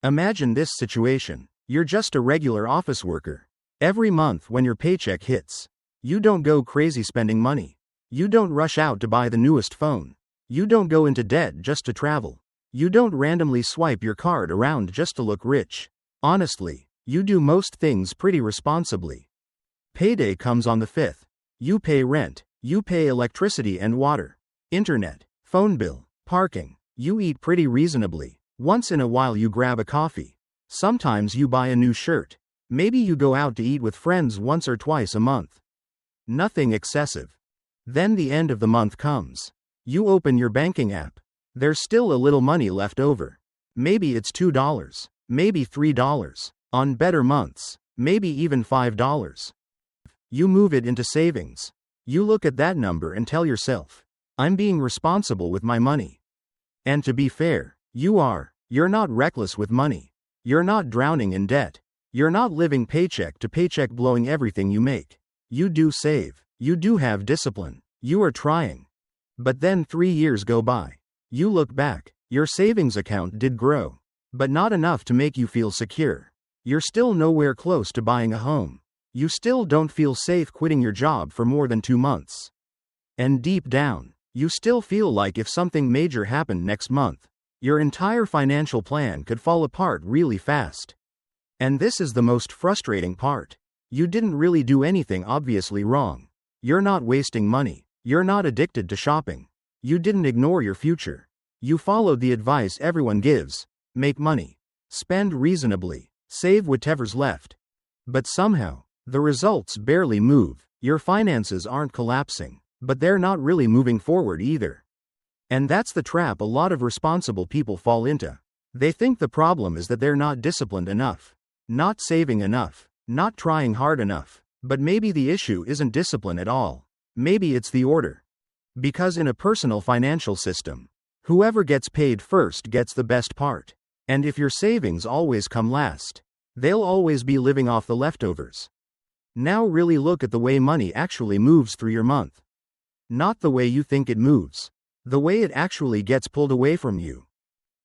Imagine this situation. You're just a regular office worker. Every month when your paycheck hits, you don't go crazy spending money. You don't rush out to buy the newest phone. You don't go into debt just to travel. You don't randomly swipe your card around just to look rich. Honestly, you do most things pretty responsibly. Payday comes on the 5th. You pay rent. You pay electricity and water, internet, phone bill, parking. You eat pretty reasonably. Once in a while you grab a coffee. Sometimes you buy a new shirt. Maybe you go out to eat with friends once or twice a month. Nothing excessive. Then the end of the month comes. You open your banking app. There's still a little money left over. Maybe it's $2, maybe $3. On better months, maybe even $5. You move it into savings. You look at that number and tell yourself, I'm being responsible with my money. And to be fair, you're not reckless with money. You're not drowning in debt. You're not living paycheck to paycheck blowing everything you make. You do save. You do have discipline. You are trying. But then 3 years go by. You look back. Your savings account did grow, but not enough to make you feel secure. You're still nowhere close to buying a home. You still don't feel safe quitting your job for more than 2 months. And deep down, you still feel like if something major happened next month, your entire financial plan could fall apart really fast. And this is the most frustrating part. You didn't really do anything obviously wrong. You're not wasting money. You're not addicted to shopping. You didn't ignore your future. You followed the advice everyone gives. Make money. Spend reasonably. Save whatever's left. But somehow, the results barely move. Your finances aren't collapsing, but they're not really moving forward either. And that's the trap a lot of responsible people fall into. They think the problem is that they're not disciplined enough, not saving enough, not trying hard enough. But maybe the issue isn't discipline at all. Maybe it's the order. Because in a personal financial system, whoever gets paid first gets the best part. And if your savings always come last, they'll always be living off the leftovers. Now really look at the way money actually moves through your month. Not the way you think it moves. The way it actually gets pulled away from you.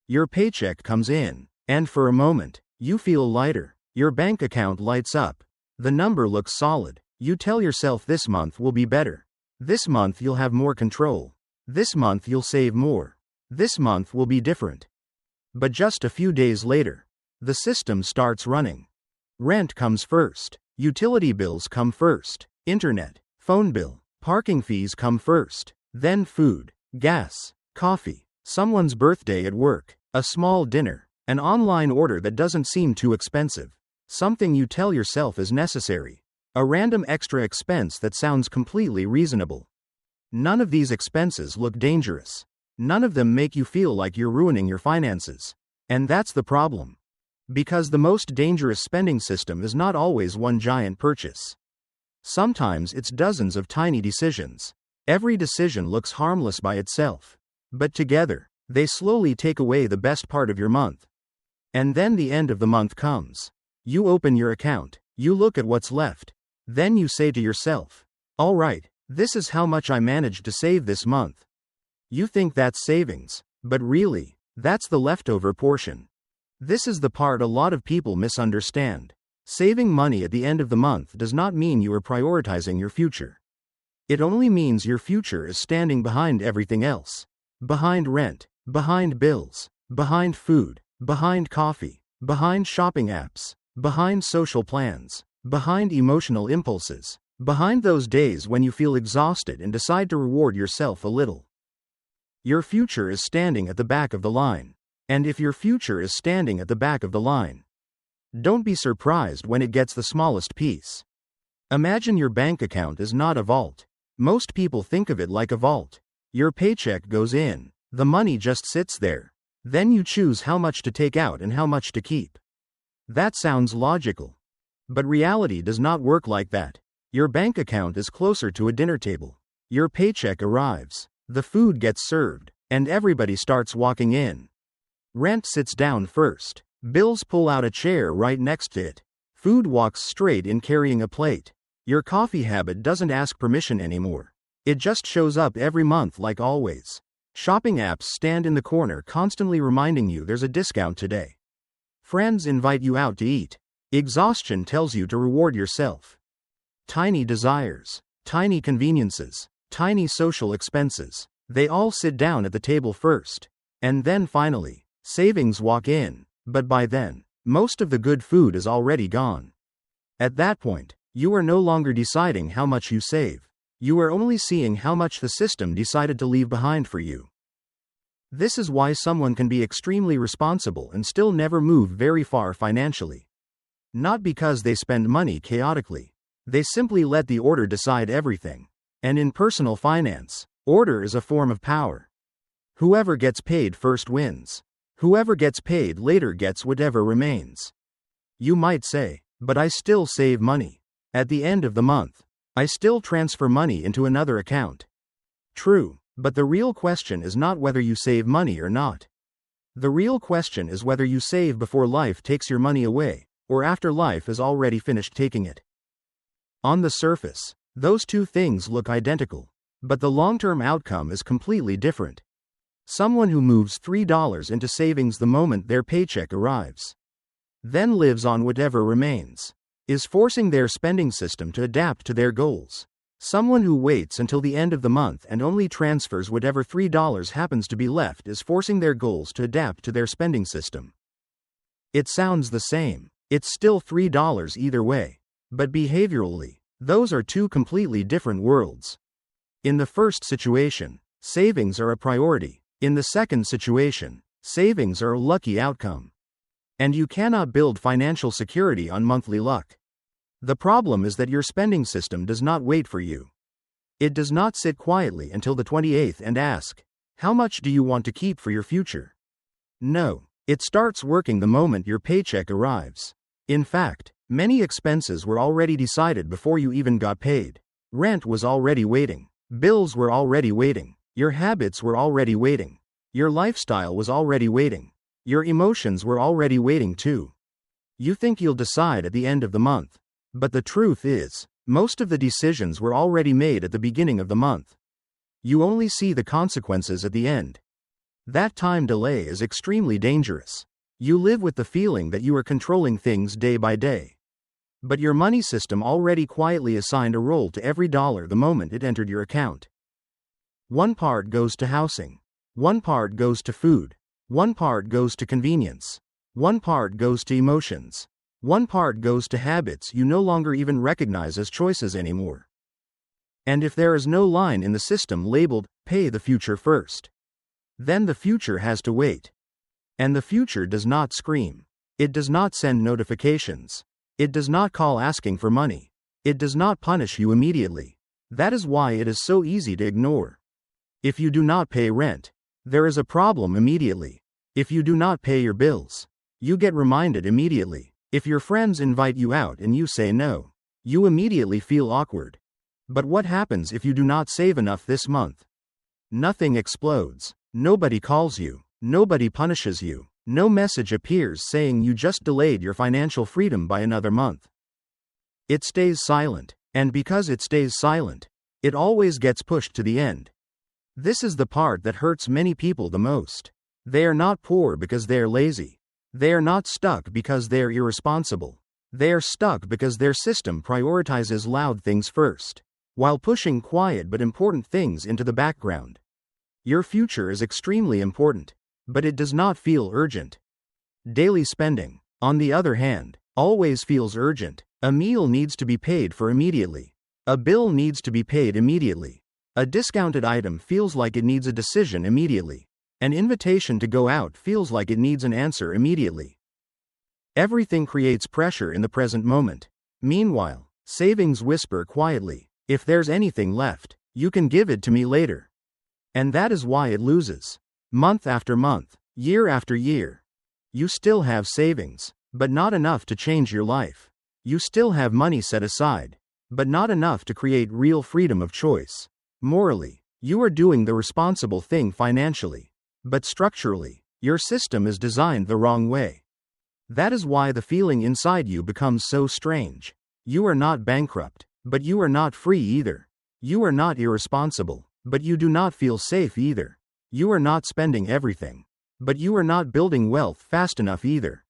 Your paycheck comes in, and for a moment, you feel lighter. Your bank account lights up. The number looks solid. You tell yourself this month will be better. This month you'll have more control. This month you'll save more. This month will be different. But just a few days later, the system starts running. Rent comes first. Utility bills come first. Internet, phone bill, parking fees come first. Then food, gas, coffee, someone's birthday at work, a small dinner, an online order that doesn't seem too expensive. Something you tell yourself is necessary. A random extra expense that sounds completely reasonable. None of these expenses look dangerous. None of them make you feel like you're ruining your finances. And that's the problem. Because the most dangerous spending system is not always one giant purchase. Sometimes it's dozens of tiny decisions. Every decision looks harmless by itself. But together, they slowly take away the best part of your month. And then the end of the month comes. You open your account. You look at what's left. Then you say to yourself, all right, this is how much I managed to save this month. You think that's savings, but really, that's the leftover portion. This is the part a lot of people misunderstand. Saving money at the end of the month does not mean you are prioritizing your future. It only means your future is standing behind everything else. Behind rent, behind bills, behind food, behind coffee, behind shopping apps, behind social plans, behind emotional impulses, behind those days when you feel exhausted and decide to reward yourself a little. Your future is standing at the back of the line. And if your future is standing at the back of the line, don't be surprised when it gets the smallest piece. Imagine your bank account is not a vault. Most people think of it like a vault. Your paycheck goes in. The money just sits there. Then you choose how much to take out and how much to keep. That sounds logical. But reality does not work like that. Your bank account is closer to a dinner table. Your paycheck arrives. The food gets served. And everybody starts walking in. Rent sits down first. Bills pull out a chair right next to it. Food walks straight in carrying a plate. Your coffee habit doesn't ask permission anymore. It just shows up every month like always. Shopping apps stand in the corner constantly reminding you there's a discount today. Friends invite you out to eat. Exhaustion tells you to reward yourself. Tiny desires, tiny conveniences, tiny social expenses. They all sit down at the table first. And then finally, savings walk in. But by then, most of the good food is already gone. At that point, you are no longer deciding how much you save. You are only seeing how much the system decided to leave behind for you. This is why someone can be extremely responsible and still never move very far financially. Not because they spend money chaotically. They simply let the order decide everything. And in personal finance, order is a form of power. Whoever gets paid first wins. Whoever gets paid later gets whatever remains. You might say, but I still save money. At the end of the month, I still transfer money into another account. True, but the real question is not whether you save money or not. The real question is whether you save before life takes your money away, or after life is already finished taking it. On the surface, those two things look identical, but the long-term outcome is completely different. Someone who moves $3 into savings the moment their paycheck arrives, then lives on whatever remains, is forcing their spending system to adapt to their goals. Someone who waits until the end of the month and only transfers whatever $3 happens to be left is forcing their goals to adapt to their spending system. It sounds the same. It's still $3 either way. But behaviorally, those are two completely different worlds. In the first situation, savings are a priority. In the second situation, savings are a lucky outcome. And you cannot build financial security on monthly luck. The problem is that your spending system does not wait for you. It does not sit quietly until the 28th and ask, how much do you want to keep for your future? No, it starts working the moment your paycheck arrives. In fact, many expenses were already decided before you even got paid. Rent was already waiting. Bills were already waiting. Your habits were already waiting. Your lifestyle was already waiting. Your emotions were already waiting too. You think you'll decide at the end of the month. But the truth is, most of the decisions were already made at the beginning of the month. You only see the consequences at the end. That time delay is extremely dangerous. You live with the feeling that you are controlling things day by day. But your money system already quietly assigned a role to every dollar the moment it entered your account. One part goes to housing. One part goes to food. One part goes to convenience. One part goes to emotions. One part goes to habits you no longer even recognize as choices anymore. And if there is no line in the system labeled, pay the future first, then the future has to wait. And the future does not scream. It does not send notifications. It does not call asking for money. It does not punish you immediately. That is why it is so easy to ignore. If you do not pay rent, there is a problem immediately. If you do not pay your bills, you get reminded immediately. If your friends invite you out and you say no, you immediately feel awkward. But what happens if you do not save enough this month? Nothing explodes. Nobody calls you. Nobody punishes you. No message appears saying you just delayed your financial freedom by another month. It stays silent, and because it stays silent, it always gets pushed to the end. This is the part that hurts many people the most. They are not poor because they are lazy. They are not stuck because they are irresponsible. They are stuck because their system prioritizes loud things first, while pushing quiet but important things into the background. Your future is extremely important, but it does not feel urgent. Daily spending, on the other hand, always feels urgent. A meal needs to be paid for immediately. A bill needs to be paid immediately. A discounted item feels like it needs a decision immediately. An invitation to go out feels like it needs an answer immediately. Everything creates pressure in the present moment. Meanwhile, savings whisper quietly, if there's anything left, you can give it to me later. And that is why it loses. Month after month, year after year. You still have savings, but not enough to change your life. You still have money set aside, but not enough to create real freedom of choice. Morally, you are doing the responsible thing financially. But structurally, your system is designed the wrong way. That is why the feeling inside you becomes so strange. You are not bankrupt, but you are not free either. You are not irresponsible, but you do not feel safe either. You are not spending everything, but you are not building wealth fast enough either.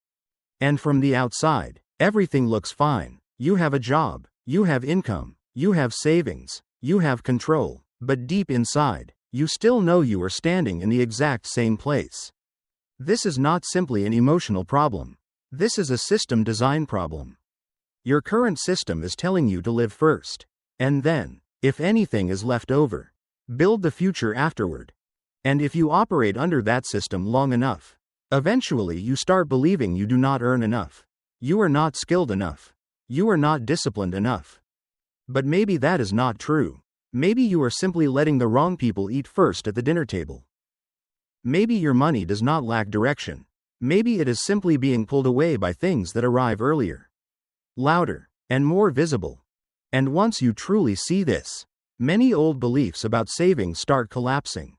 And from the outside, everything looks fine. You have a job, you have income, you have savings, you have control, but deep inside, you still know you are standing in the exact same place. This is not simply an emotional problem. This is a system design problem. Your current system is telling you to live first. And then, if anything is left over, build the future afterward. And if you operate under that system long enough, eventually you start believing you do not earn enough. You are not skilled enough. You are not disciplined enough. But maybe that is not true. Maybe you are simply letting the wrong people eat first at the dinner table. Maybe your money does not lack direction. Maybe it is simply being pulled away by things that arrive earlier, louder, and more visible. And once you truly see this, many old beliefs about savings start collapsing.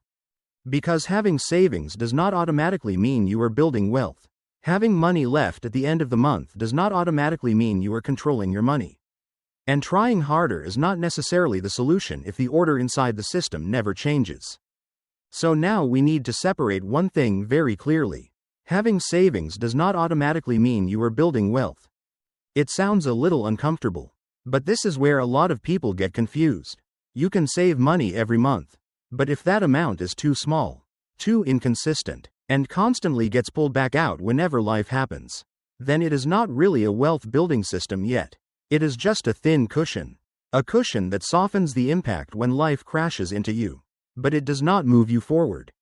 Because having savings does not automatically mean you are building wealth. Having money left at the end of the month does not automatically mean you are controlling your money. And trying harder is not necessarily the solution if the order inside the system never changes. So now we need to separate one thing very clearly. Having savings does not automatically mean you are building wealth. It sounds a little uncomfortable, but this is where a lot of people get confused. You can save money every month, but if that amount is too small, too inconsistent, and constantly gets pulled back out whenever life happens, then it is not really a wealth building system yet. It is just a thin cushion. A cushion that softens the impact when life crashes into you, but it does not move you forward.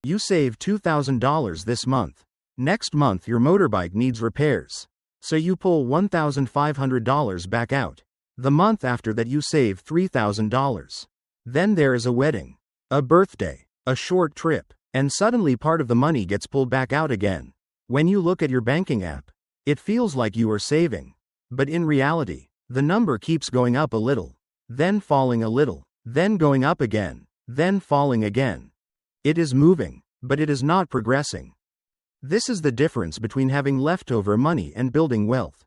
You save $2,000 this month. Next month your motorbike needs repairs, so you pull $1,500 back out. The month after that you save $3,000. Then there is a wedding, a birthday, a short trip, and suddenly part of the money gets pulled back out again. When you look at your banking app, it feels like you are saving. But in reality, the number keeps going up a little, then falling a little, then going up again, then falling again. It is moving, but it is not progressing. This is the difference between having leftover money and building wealth.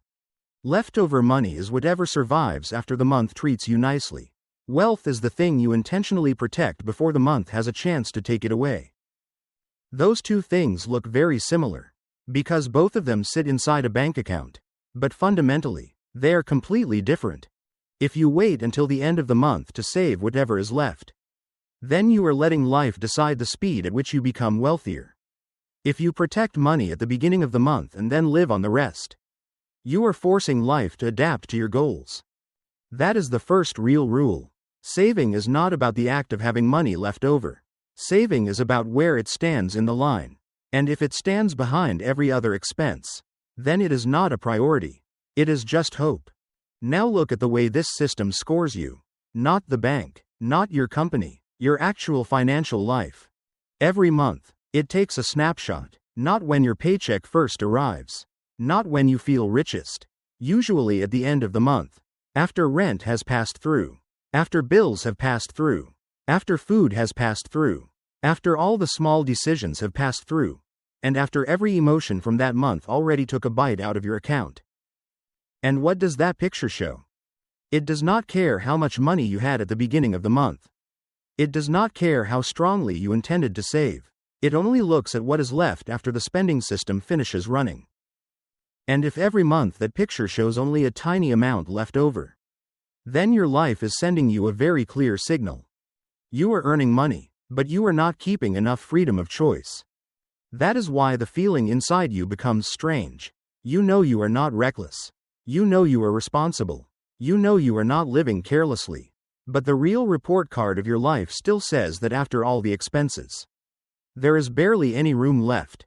Leftover money is whatever survives after the month treats you nicely. Wealth is the thing you intentionally protect before the month has a chance to take it away. Those two things look very similar, because both of them sit inside a bank account. But fundamentally, they are completely different. If you wait until the end of the month to save whatever is left, then you are letting life decide the speed at which you become wealthier. If you protect money at the beginning of the month and then live on the rest, you are forcing life to adapt to your goals. That is the first real rule. Saving is not about the act of having money left over. Saving is about where it stands in the line. And if it stands behind every other expense, then it is not a priority. It is just hope. Now look at the way this system scores you. Not the bank, not your company, your actual financial life. Every month, it takes a snapshot, not when your paycheck first arrives, not when you feel richest, usually at the end of the month, after rent has passed through, after bills have passed through, after food has passed through, after all the small decisions have passed through, and after every emotion from that month already took a bite out of your account. And what does that picture show? It does not care how much money you had at the beginning of the month. It does not care how strongly you intended to save. It only looks at what is left after the spending system finishes running. And if every month that picture shows only a tiny amount left over, then your life is sending you a very clear signal. You are earning money, but you are not keeping enough freedom of choice. That is why the feeling inside you becomes strange. You know you are not reckless. You know you are responsible. You know you are not living carelessly. But the real report card of your life still says that after all the expenses, there is barely any room left.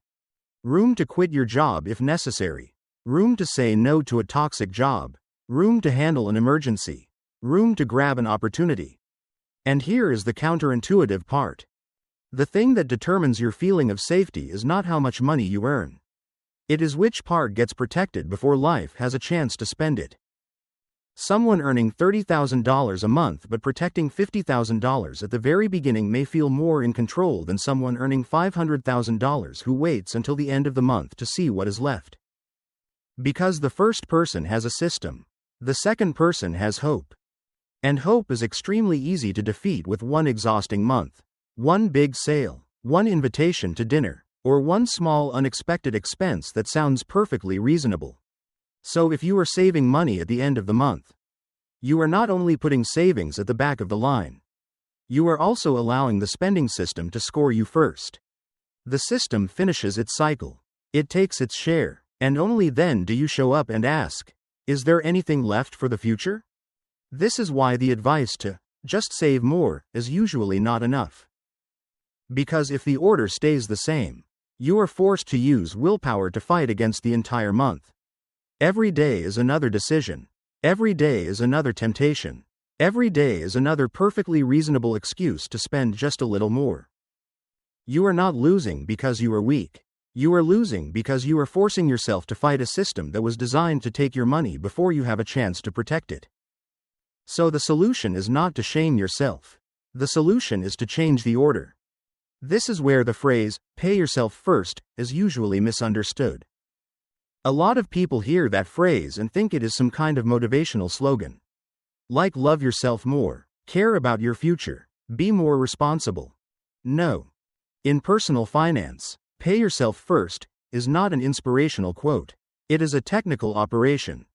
Room to quit your job if necessary. Room to say no to a toxic job. Room to handle an emergency. Room to grab an opportunity. And here is the counterintuitive part. The thing that determines your feeling of safety is not how much money you earn. It is which part gets protected before life has a chance to spend it. Someone earning $30,000 a month but protecting $50,000 at the very beginning may feel more in control than someone earning $500,000 who waits until the end of the month to see what is left. Because the first person has a system, the second person has hope. And hope is extremely easy to defeat with one exhausting month. One big sale, one invitation to dinner, or one small unexpected expense that sounds perfectly reasonable. So if you are saving money at the end of the month, you are not only putting savings at the back of the line, you are also allowing the spending system to score you first. The system finishes its cycle. It takes its share, and only then do you show up and ask, is there anything left for the future? This is why the advice to just save more is usually not enough. Because if the order stays the same, you are forced to use willpower to fight against the entire month. Every day is another decision. Every day is another temptation. Every day is another perfectly reasonable excuse to spend just a little more. You are not losing because you are weak. You are losing because you are forcing yourself to fight a system that was designed to take your money before you have a chance to protect it. So the solution is not to shame yourself. The solution is to change the order. This is where the phrase, pay yourself first, is usually misunderstood. A lot of people hear that phrase and think it is some kind of motivational slogan. Like love yourself more, care about your future, be more responsible. No. In personal finance, pay yourself first is not an inspirational quote. It is a technical operation.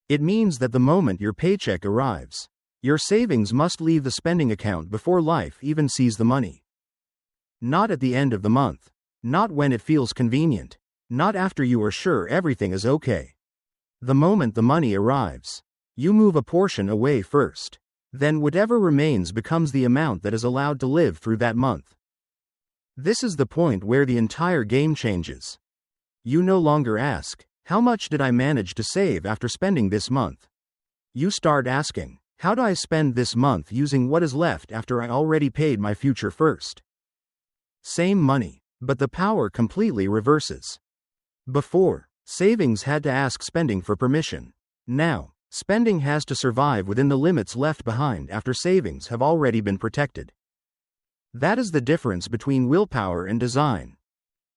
It means that the moment your paycheck arrives, your savings must leave the spending account before life even sees the money. Not at the end of the month. Not when it feels convenient. Not after you are sure everything is okay. The moment the money arrives, you move a portion away first. Then whatever remains becomes the amount that is allowed to live through that month. This is the point where the entire game changes. You no longer ask, how much did I manage to save after spending this month? You start asking, how do I spend this month using what is left after I already paid my future first? Same money, but the power completely reverses. Before, savings had to ask spending for permission. Now, spending has to survive within the limits left behind after savings have already been protected. That is the difference between willpower and design.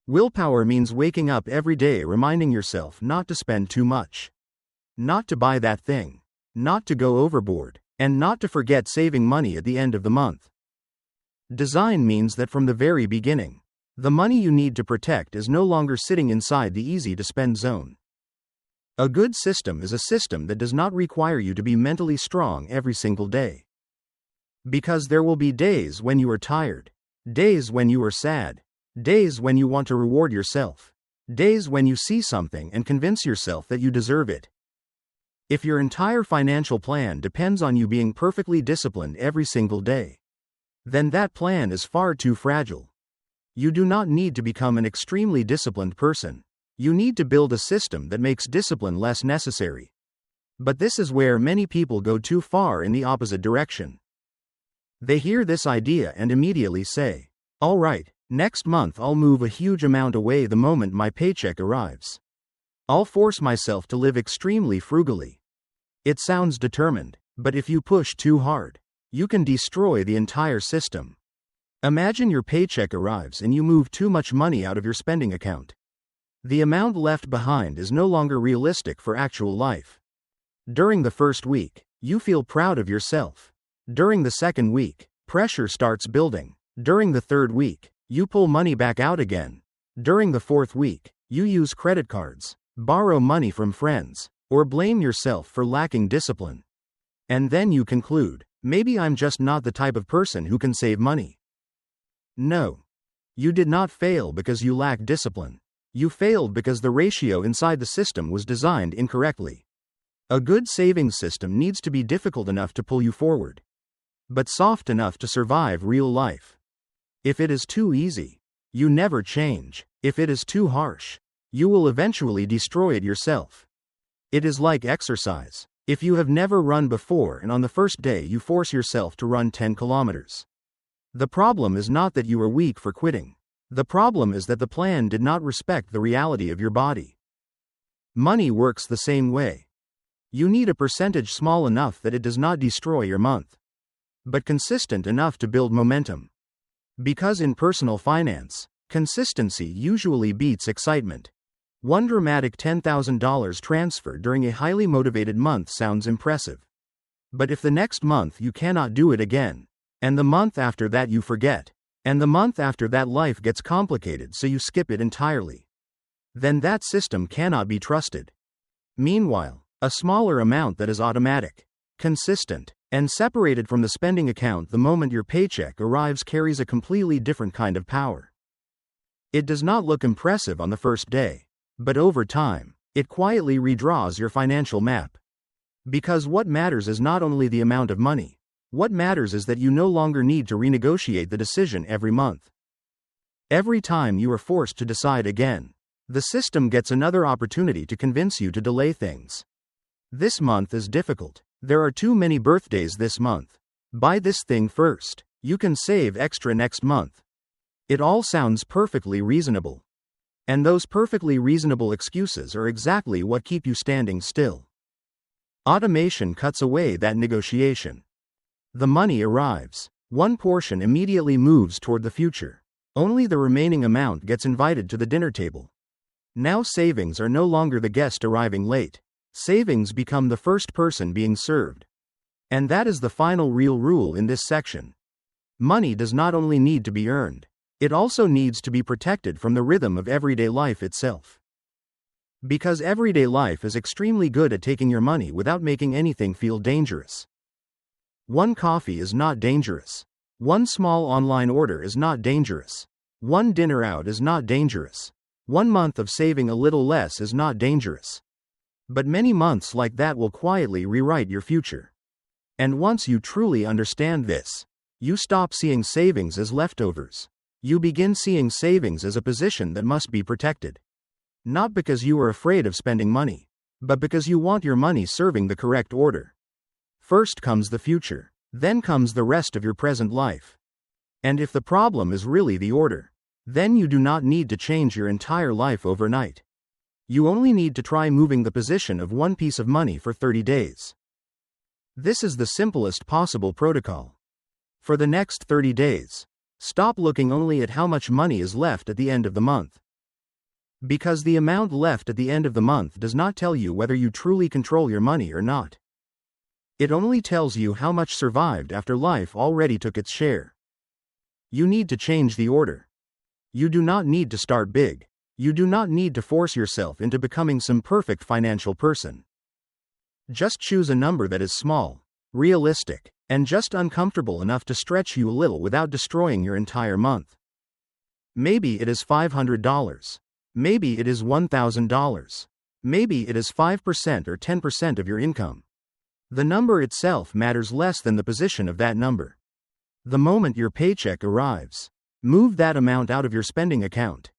Willpower means waking up every day reminding yourself not to spend too much, not to buy that thing, not to go overboard, and not to forget saving money at the end of the month. Design means that from the very beginning, the money you need to protect is no longer sitting inside the easy-to-spend zone. A good system is a system that does not require you to be mentally strong every single day. Because there will be days when you are tired, days when you are sad, days when you want to reward yourself, days when you see something and convince yourself that you deserve it. If your entire financial plan depends on you being perfectly disciplined every single day, then that plan is far too fragile. You do not need to become an extremely disciplined person. You need to build a system that makes discipline less necessary. But this is where many people go too far in the opposite direction. They hear this idea and immediately say, all right, next month I'll move a huge amount away the moment my paycheck arrives. I'll force myself to live extremely frugally. It sounds determined, but if you push too hard, you can destroy the entire system. Imagine your paycheck arrives and you move too much money out of your spending account. The amount left behind is no longer realistic for actual life. During the first week, you feel proud of yourself. During the second week, pressure starts building. During the third week, you pull money back out again. During the fourth week, you use credit cards, borrow money from friends, or blame yourself for lacking discipline. And then you conclude, maybe I'm just not the type of person who can save money. No. You did not fail because you lack discipline. You failed because the ratio inside the system was designed incorrectly. A good savings system needs to be difficult enough to pull you forward, but soft enough to survive real life. If it is too easy, you never change. If it is too harsh, you will eventually destroy it yourself. It is like exercise. If you have never run before and on the first day you force yourself to run 10 kilometers, the problem is not that you are weak for quitting. The problem is that the plan did not respect the reality of your body. Money works the same way. You need a percentage small enough that it does not destroy your month, but consistent enough to build momentum. Because in personal finance, consistency usually beats excitement. One dramatic $10,000 transfer during a highly motivated month sounds impressive. But if the next month you cannot do it again, and the month after that you forget, And the month after that life gets complicated, so you skip it entirely. Then that system cannot be trusted. Meanwhile, a smaller amount that is automatic, consistent, and separated from the spending account the moment your paycheck arrives carries a completely different kind of power. It does not look impressive on the first day, but over time, it quietly redraws your financial map. Because what matters is not only the amount of money, what matters is that you no longer need to renegotiate the decision every month. Every time you are forced to decide again, the system gets another opportunity to convince you to delay things. This month is difficult. There are too many birthdays this month. Buy this thing first. You can save extra next month. It all sounds perfectly reasonable. And those perfectly reasonable excuses are exactly what keep you standing still. Automation cuts away that negotiation. The money arrives. One portion immediately moves toward the future. Only the remaining amount gets invited to the dinner table. Now savings are no longer the guest arriving late. Savings become the first person being served. And that is the final real rule in this section. Money does not only need to be earned, it also needs to be protected from the rhythm of everyday life itself. Because everyday life is extremely good at taking your money without making anything feel dangerous. One coffee is not dangerous. One small online order is not dangerous. One dinner out is not dangerous. 1 month of saving a little less is not dangerous. But many months like that will quietly rewrite your future. And once you truly understand this, you stop seeing savings as leftovers. You begin seeing savings as a position that must be protected. Not because you are afraid of spending money, but because you want your money serving the correct order. First comes the future, then comes the rest of your present life. And if the problem is really the order, then you do not need to change your entire life overnight. You only need to try moving the position of one piece of money for 30 days. This is the simplest possible protocol. For the next 30 days, stop looking only at how much money is left at the end of the month. Because the amount left at the end of the month does not tell you whether you truly control your money or not. It only tells you how much survived after life already took its share. You need to change the order. You do not need to start big. You do not need to force yourself into becoming some perfect financial person. Just choose a number that is small, realistic, and just uncomfortable enough to stretch you a little without destroying your entire month. Maybe it is $500. Maybe it is $1,000. Maybe it is 5% or 10% of your income. The number itself matters less than the position of that number. The moment your paycheck arrives, move that amount out of your spending account.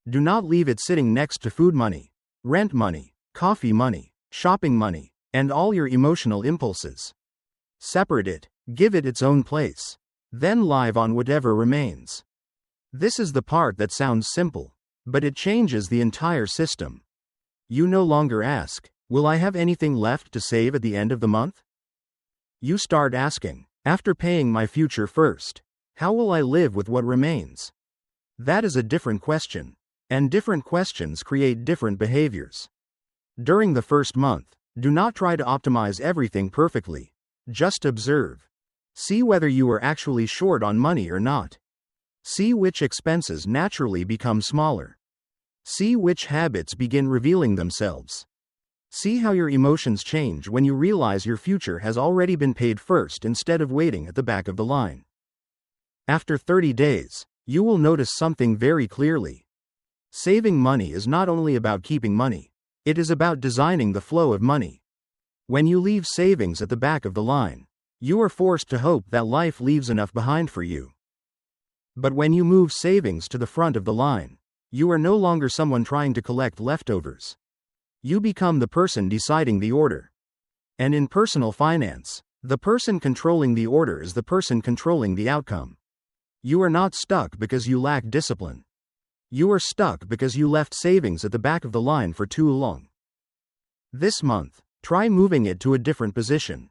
Do not leave it sitting next to food money, rent money, coffee money, shopping money, and all your emotional impulses. Separate it, give it its own place, then live on whatever remains. This is the part that sounds simple, but it changes the entire system. You no longer ask, will I have anything left to save at the end of the month? You start asking, after paying my future first, how will I live with what remains? That is a different question. And different questions create different behaviors. During the first month, do not try to optimize everything perfectly. Just observe. See whether you are actually short on money or not. See which expenses naturally become smaller. See which habits begin revealing themselves. See how your emotions change when you realize your future has already been paid first instead of waiting at the back of the line. After 30 days, you will notice something very clearly. Saving money is not only about keeping money, it is about designing the flow of money. When you leave savings at the back of the line, you are forced to hope that life leaves enough behind for you. But when you move savings to the front of the line, you are no longer someone trying to collect leftovers. You become the person deciding the order. And in personal finance, the person controlling the order is the person controlling the outcome. You are not stuck because you lack discipline. You are stuck because you left savings at the back of the line for too long. This month, try moving it to a different position.